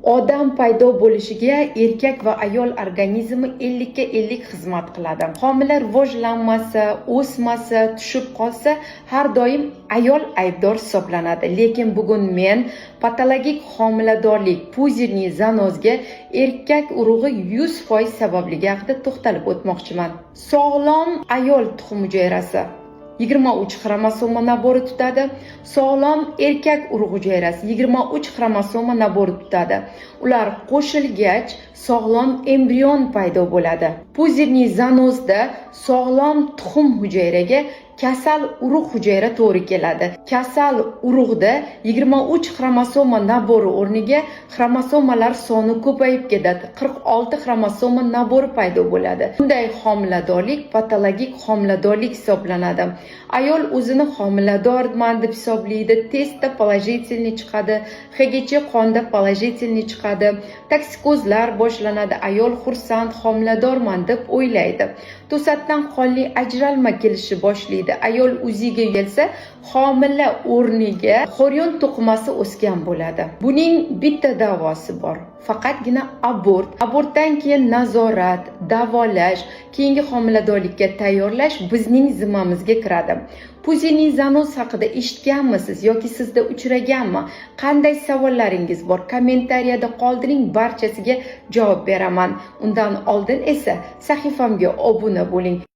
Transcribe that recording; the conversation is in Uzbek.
Odam paydo bo'lishiga erkak va ayol organizmi 50 ga 50 xizmat qiladi. Homila rivojlanmasa, o'smasa, tushib qolsa, har doim ayol aybdor hisoblanadi. Lekin bugun men patologik homiladorlik, puzirniy zanozga erkak urug'i 100% sababligi haqida to'xtalib o'tmoqchiman. Sog'lom ayol tuxum hujayrasi 23 xromosoma nabori tutadi. Sog'lom erkak urug' hujayrasi 23 xromosoma nabori tutadi. Ular qo'shilgach sog'lom embrion paydo bo'ladi. Puzirniy zanozda sog'lom tuxum hujayraga kasal urug' hujayra to'g'ri keladi. Kasal urug'da 23 xromosoma nabori o'rniga xromosomalar soni ko'payib ketadi. 46 xromosoma nabori paydo bo'ladi. Bunday homiladorlik patologik homiladorlik hisoblanadi. Ayol o'zini homiladorman deb hisoblaydi, testda положительный chiqadi, HGC qonda положительный chiqadi, toksikozlar boshlanadi, ayol xursand homiladorman deb o'ylaydi. To'satdan qonli ajralma kelishi boshlaydi. Ayol o'ziga kelsa, homila o'rniga xoryon to'qimasi o'sgan bo'ladi. Buning bitta davosi bor. Faqatgina abort. Abortdan keyin nazorat, davolash, keyingi homiladorlikka tayyorlash bizning zimmamizga kiradi. Puzirniy zanoz haqida eshitganmisiz yoki sizda uchraganmi? Qanday savollaringiz bor? Kommentariyada qoldiring, barchasiga javob beraman. Undan oldin esa sahifamga obuna bo'ling.